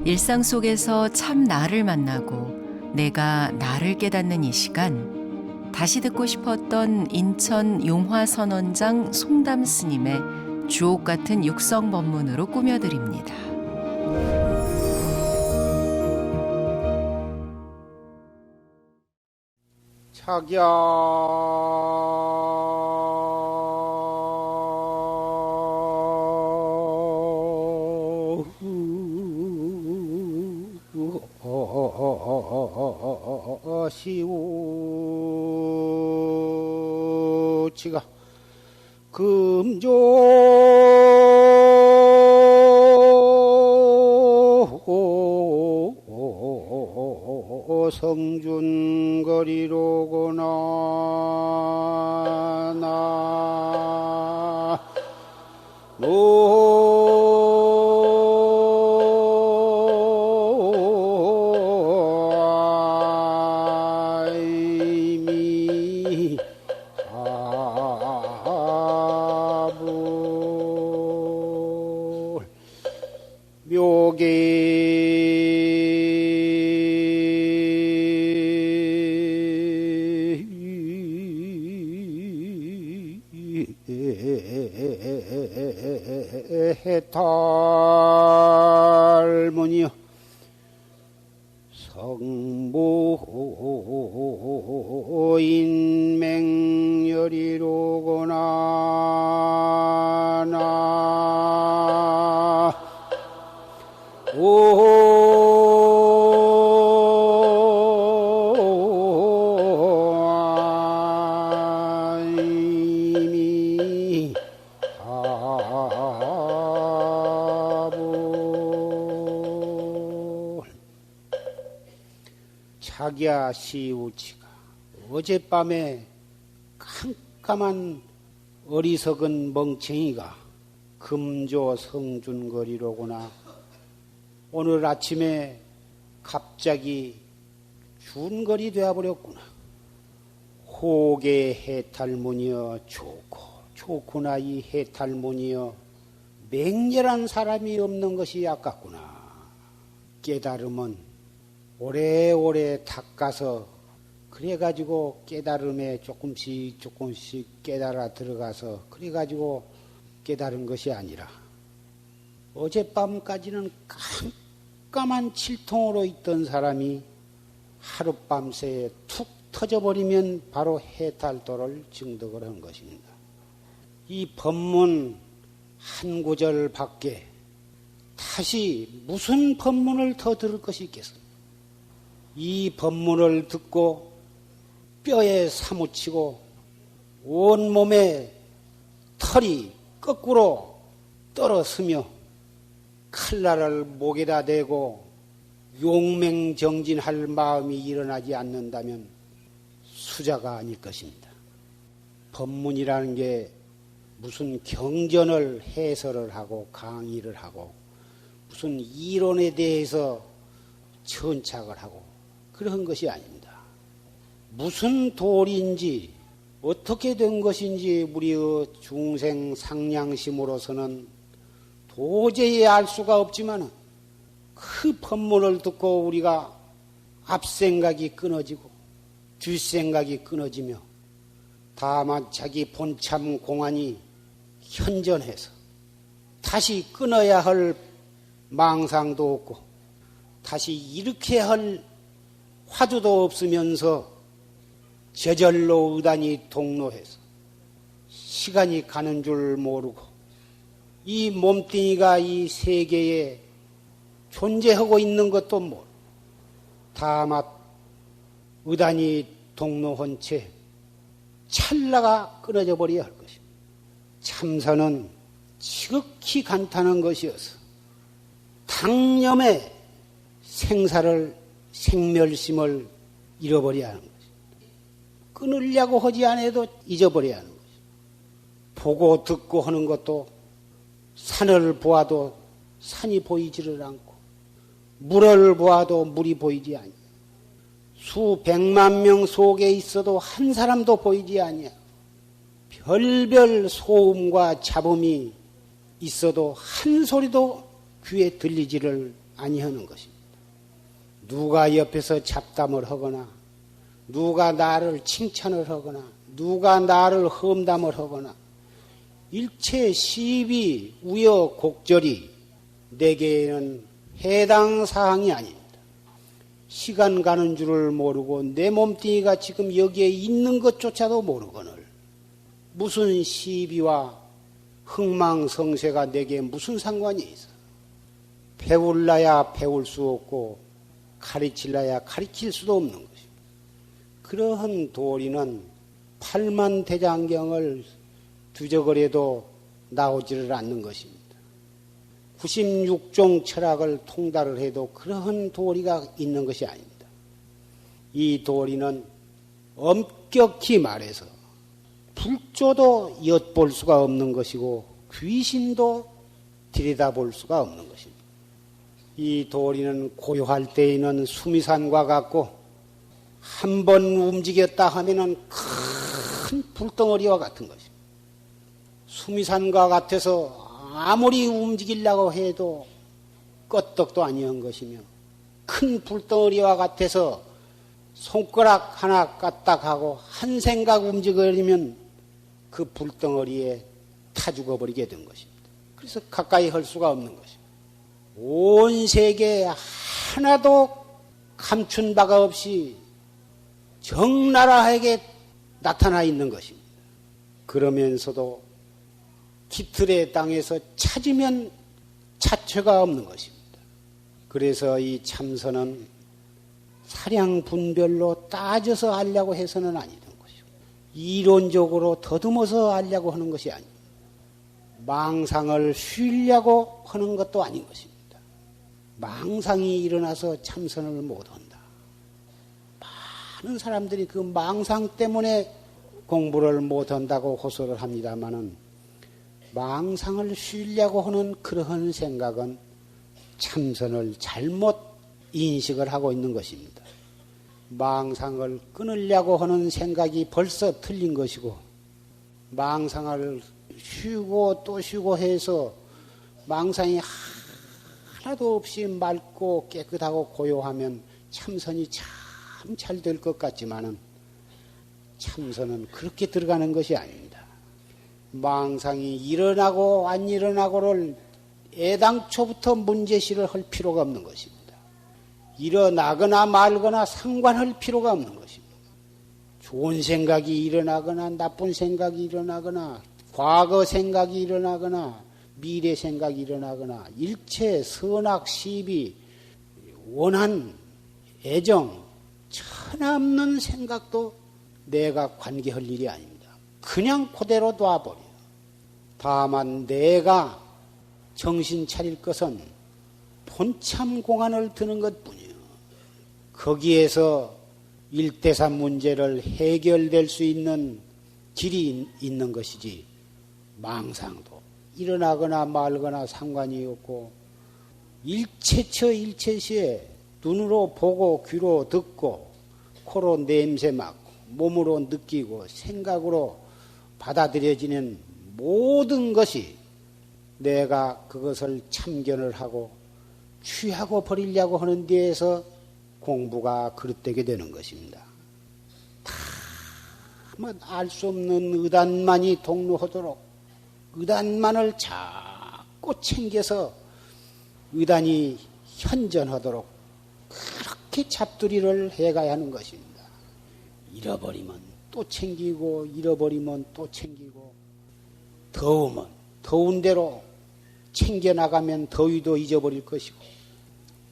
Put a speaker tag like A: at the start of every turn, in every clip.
A: 일상 속에서 참 나를 만나고 내가 나를 깨닫는 이 시간, 다시 듣고 싶었던 인천 용화선원장 송담 스님의 주옥 같은 육성 법문으로 꾸며드립니다.
B: 자기야 시우치가 금조 성준거리로구나 나 아이미 아불 묘계 해탈문이여 성무 인맹열이로구나 나 아이미 자기야 시우치가 어젯밤에 깜깜한 어리석은 멍청이가 금조 성준거리로구나 오늘 아침에 갑자기 준거리 되어버렸구나. 호계 해탈문이여 좋구나 이 해탈문이여 맹렬한 사람이 없는 것이 아깝구나. 깨달음은 오래오래 닦아서 그래가지고 깨달음에 조금씩 깨달아 들어가서 그래가지고 깨달은 것이 아니라 어젯밤까지는 깜깜한 칠통으로 있던 사람이 하룻밤새에 툭 터져버리면 바로 해탈도를 증득을 한 것입니다. 이 법문 한 구절 밖에 다시 무슨 법문을 더 들을 것이 있겠습니까? 이 법문을 듣고 뼈에 사무치고 온몸에 털이 거꾸로 떨어서며 칼날을 목에다 대고 용맹정진할 마음이 일어나지 않는다면 수자가 아닐 것입니다. 법문이라는 게 무슨 경전을 해설을 하고 강의를 하고 무슨 이론에 대해서 천착을 하고 그런 것이 아닙니다. 무슨 도리인지 어떻게 된 것인지 우리의 중생 상냥심으로서는 도저히 알 수가 없지만 그 법문을 듣고 우리가 앞생각이 끊어지고 뒷생각이 끊어지며 다만 자기 본참 공안이 현전해서 다시 끊어야 할 망상도 없고 다시 이렇게 할 화두도 없으면서 저절로 의단이 동로해서 시간이 가는 줄 모르고 이 몸뚱이가 이 세계에 존재하고 있는 것도 모르고 다만 의단이 동로한 채 찰나가 끊어져 버려야 할 것입니다. 참선은 지극히 간단한 것이어서 당념의 생멸심을 잃어버려야 하는 것입니다. 끊으려고 하지 않아도 잊어버려야 하는 것입니다. 보고 듣고 하는 것도 산을 보아도 산이 보이지를 않고 물을 보아도 물이 보이지 아니하고 수백만 명 속에 있어도 한 사람도 보이지 아니하고 별별 소음과 잡음이 있어도 한 소리도 귀에 들리지를 아니하는 것입니다. 누가 옆에서 잡담을 하거나 누가 나를 칭찬을 하거나 누가 나를 험담을 하거나 일체 시비 우여곡절이 내게는 해당 사항이 아닙니다. 시간 가는 줄을 모르고 내 몸뚱이가 지금 여기에 있는 것조차도 모르거늘 무슨 시비와 흥망성쇠가 내게 무슨 상관이 있어. 배울라야 배울 수 없고 가르칠라야 가르칠 수도 없는 것입니다. 그러한 도리는 팔만대장경을 두저거려도 나오지를 않는 것입니다. 96종 철학을 통달을 해도 그러한 도리가 있는 것이 아닙니다. 이 도리는 엄격히 말해서 불조도 엿볼 수가 없는 것이고 귀신도 들여다볼 수가 없는 것입니다. 이 도리는 고요할 때에는 수미산과 같고 한 번 움직였다 하면은 큰 불덩어리와 같은 것입니다. 수미산과 같아서 아무리 움직이려고 해도 끄떡도 아니한 것이며 큰 불덩어리와 같아서 손가락 하나 까딱하고 한 생각 움직이면 그 불덩어리에 타 죽어버리게 된 것입니다. 그래서 가까이 할 수가 없는 것입니다. 온 세계에 하나도 감춘 바가 없이 적나라하게 나타나 있는 것입니다. 그러면서도 깃털의 땅에서 찾으면 자체가 없는 것입니다. 그래서 이 참선은 사량 분별로 따져서 알려고 해서는 아니던 것이고 이론적으로 더듬어서 알려고 하는 것이 아닙니다. 망상을 쉬려고 하는 것도 아닌 것입니다. 망상이 일어나서 참선을 못한다. 많은 사람들이 그 망상 때문에 공부를 못한다고 호소를 합니다마는 망상을 쉬려고 하는 그러한 생각은 참선을 잘못 인식을 하고 있는 것입니다. 망상을 끊으려고 하는 생각이 벌써 틀린 것이고 망상을 쉬고 또 쉬고 해서 망상이 하나도 없이 맑고 깨끗하고 고요하면 참선이 참 잘 될 것 같지만은 참선은 그렇게 들어가는 것이 아닙니다. 망상이 일어나고 안 일어나고를 애당초부터 문제시를 할 필요가 없는 것입니다. 일어나거나 말거나 상관할 필요가 없는 것입니다. 좋은 생각이 일어나거나 나쁜 생각이 일어나거나 과거 생각이 일어나거나 미래 생각이 일어나거나 일체 선악 시비 원한 애정 천없는 생각도 내가 관계할 일이 아닙니다. 그냥 그대로 놔버려. 다만 내가 정신 차릴 것은 본참 공안을 드는 것뿐이요. 거기에서 일대산 문제를 해결될 수 있는 길이 있는 것이지 망상도 일어나거나 말거나 상관이 없고 일체처 일체시에 눈으로 보고 귀로 듣고 코로 냄새 맡고 몸으로 느끼고 생각으로 받아들여지는 모든 것이 내가 그것을 참견을 하고 취하고 버리려고 하는 데에서 공부가 그릇되게 되는 것입니다. 다만 알 수 없는 의단만이 동로하도록 의단만을 자꾸 챙겨서 의단이 현전하도록 그렇게 잡두리를 해가야 하는 것입니다. 잃어버리면 또 챙기고 잃어버리면 또 챙기고 더우면 더운 대로 챙겨나가면 더위도 잊어버릴 것이고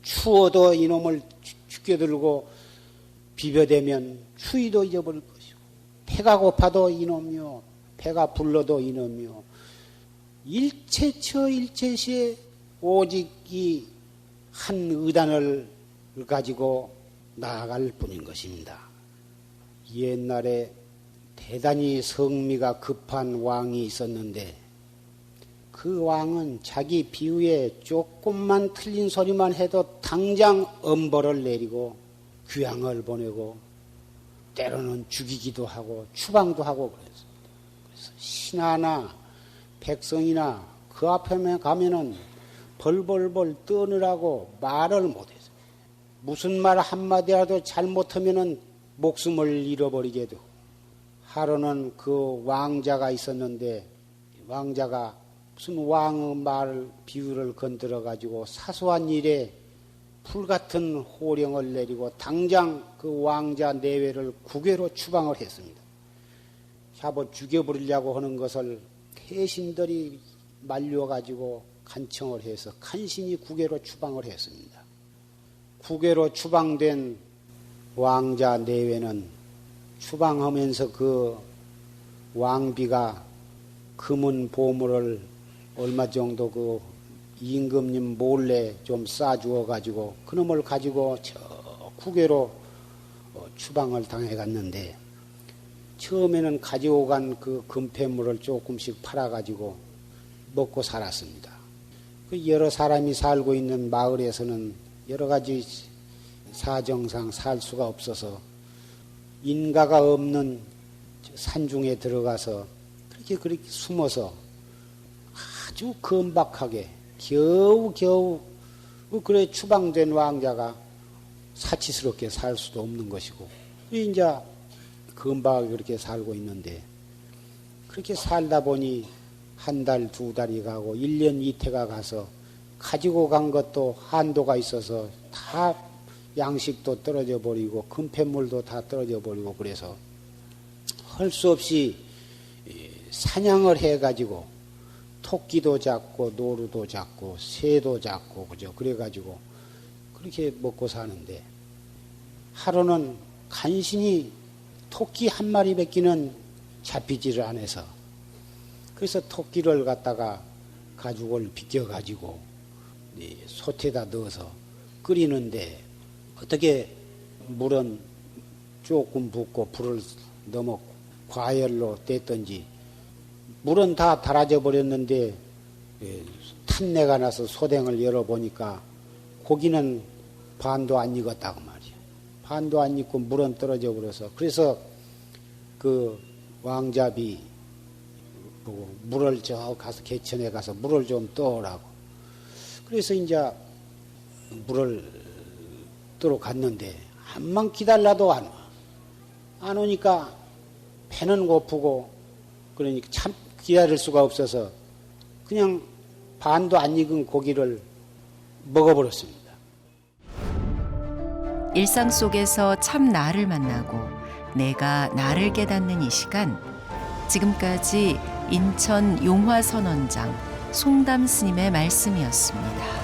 B: 추워도 이놈을 죽여들고 비벼대면 추위도 잊어버릴 것이고 배가 고파도 이놈이요 배가 불러도 이놈이요 일체처 일체시에 오직 이 한 의단을 가지고 나아갈 뿐인 것입니다. 옛날에 대단히 성미가 급한 왕이 있었는데 그 왕은 자기 비위에 조금만 틀린 소리만 해도 당장 엄벌을 내리고 귀양을 보내고 때로는 죽이기도 하고 추방도 하고 그랬습니다. 그래서 신하나 백성이나 그 앞에 가면은 벌벌벌 떠느라고 말을 못해서 무슨 말 한마디라도 잘못하면은 목숨을 잃어버리게 되고 하루는 그 왕자가 있었는데 왕자가 무슨 왕의 말 비유를 건드려 가지고 사소한 일에 불같은 호령을 내리고 당장 그 왕자 내외를 국외로 추방을 했습니다. 잡아 죽여버리려고 하는 것을 태신들이 말려가지고 간청을 해서 간신히 국외로 추방을 했습니다. 국외로 추방된 왕자 내외는 추방하면서 그 왕비가 금은 보물을 얼마 정도 그 임금님 몰래 좀 싸주어 가지고 그놈을 가지고 저 국외로 추방을 당해 갔는데 처음에는 가지고 간 그 금폐물을 조금씩 팔아 가지고 먹고 살았습니다. 그 여러 사람이 살고 있는 마을에서는 여러 가지 사정상 살 수가 없어서 인가가 없는 산중에 들어가서 그렇게 숨어서 아주 건박하게 겨우 그래 추방된 왕자가 사치스럽게 살 수도 없는 것이고 이제 건박하게 그렇게 살고 있는데 그렇게 살다 보니 한 달, 두 달이 가고 1년 이태가 가서 가지고 간 것도 한도가 있어서 다 양식도 떨어져 버리고 금폐물도 다 떨어져 버리고 그래서 할 수 없이 사냥을 해가지고 토끼도 잡고 노루도 잡고 새도 잡고 그죠. 그래가지고 그렇게 먹고 사는데 하루는 간신히 토끼 한 마리밖에는 잡히지를 않아서 그래서 토끼를 갖다가 가죽을 비껴가지고 솥에다 넣어서 끓이는데 어떻게 물은 조금 붓고 불을 너무 과열로 뗐던지 물은 다 달아져 버렸는데 탄내가 나서 소댕을 열어보니까 고기는 반도 안 익었다고 말이야. 반도 안 익고 물은 떨어져 버려서 그래서 그 왕잡이 보고 물을 저 가서 개천에 가서 물을 좀 떠오라고 그래서 이제 물을 떠러 갔는데 한만 기다려도 안 와. 안 오니까 배는 고프고 그러니까 참 기다릴 수가 없어서 그냥 반도 안 익은 고기를 먹어버렸습니다.
A: 일상 속에서 참 나를 만나고 내가 나를 깨닫는 이 시간, 지금까지 인천 용화선원장 송담 스님의 말씀이었습니다.